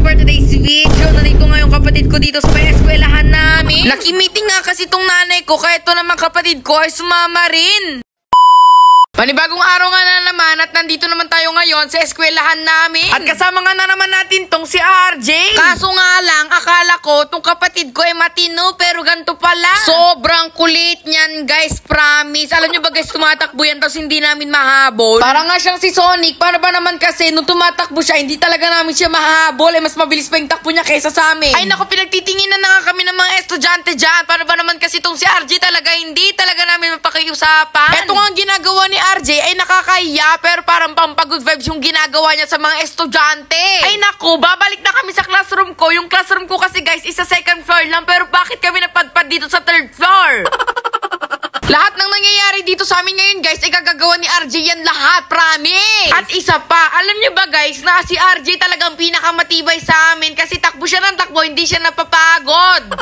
for today's video. Nandito nga yung kapatid ko dito sa may eskwelahan namin. Naki-meeting nga kasi itong nanay ko, kaya ito naman kapatid ko ay sumama rin. Panibagong araw nga na naman at nandito naman tayo ngayon sa eskwelahan namin. At kasama nga na naman natin tong si RJ. Kaso nga lang, akala ko tong kapatid ko ay matino pero ganito pala. Sobrang kulit niyan guys, promise. Alam nyo ba guys, tumatakbo yan tapos hindi namin mahabol. Para nga siyang si Sonic. Paano ba naman kasi nung tumatakbo siya, hindi talaga namin siya mahabol. Mas mabilis pa yung takbo niya kaysa sa amin. Ay naku, pinagtitinginan na nga kami ng mga estudyante dyan. Paano ba naman kasi tong si RJ talaga, hindi talaga namin mapakiusapan. Ito nga ang ginagawa ni RJ ay nakakahiya pero parang pampagood vibes yung ginagawa niya sa mga estudyante. Ay naku, babalik na kami sa classroom ko. Yung classroom ko kasi guys is sa second floor lang pero bakit kami napadpad dito sa third floor? Lahat ng nangyayari dito sa amin ngayon guys ay gagagawa ni RJ yan lahat, promise. At isa pa, alam niyo ba guys na si RJ talagang pinakamatibay sa amin kasi takbo siya ng takbo, hindi siya napapagod.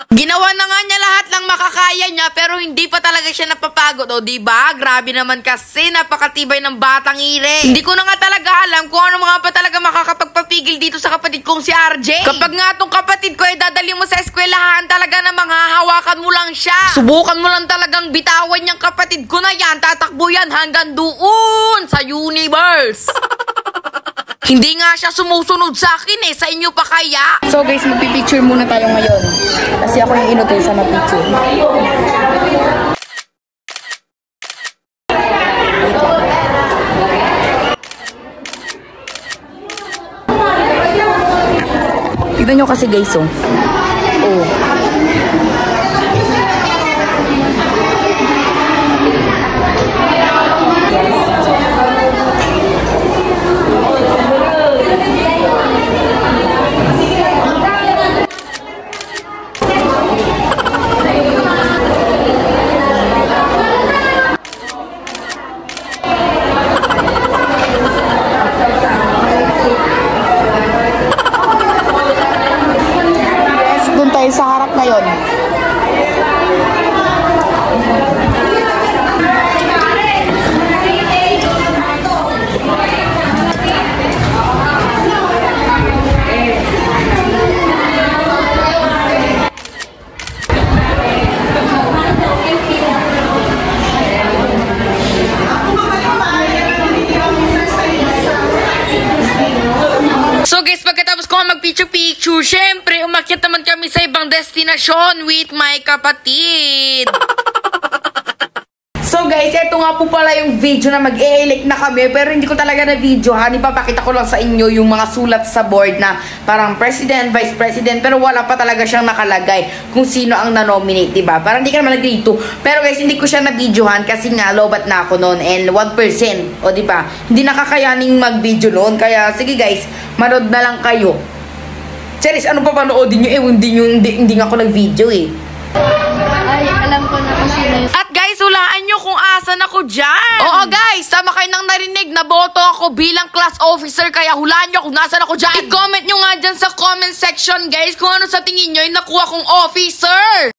Ginawa na nga niya lahat lang makakaya niya pero hindi pa talaga siya napapagod. O diba? Grabe naman kasi napakatibay ng batang ire. Hindi ko na nga talaga alam kung ano mga pa talaga makakapagpapigil dito sa kapatid kong si RJ. Kapag nga tong kapatid ko ay dadali mo sa eskwelahan, talaga namang hahawakan mo lang siya. Subukan mo lang talagang bitawan niyang kapatid ko na yan. Tatakbo yan hanggang doon sa universe. Hindi nga siya sumusunod sa akin eh. Sa inyo pa kaya? So guys, magpipicture muna tayo ngayon. Kasi ako yung inutusan na picture. Tignan nyo kasi guys, oh. Oh. Sa harap ngayon. So guys, pagkatapos ko mag-picture-picture, syempre, umakyat naman kami sa ibang destinasyon with my kapatid. So guys, ito nga po pala yung video na mag-e-elect na kami. Pero hindi ko talaga na video ha. Ipapakita ko lang sa inyo yung mga sulat sa board na parang president, vice president. Pero wala pa talaga siyang nakalagay kung sino ang na-nominate, diba? Parang hindi ka naman nag-dito. Pero guys, hindi ko siya na-videohan kasi nga lobat na ako noon and 1%. O diba? Hindi nakakayaning mag-video noon. Kaya sige guys, manood na lang kayo. Series, ano pa panoodin nyo? Hindi nga ako nag-video eh. Ay, alam ko na kung sino yun. At guys, hulaan nyo kung asan ako dyan. Oo guys, tama kayo nang narinig na boto ako bilang class officer. Kaya hulaan nyo kung nasan ako dyan. I-comment nyo nga dyan sa comment section guys kung ano sa tingin nyo yung nakuha kong officer.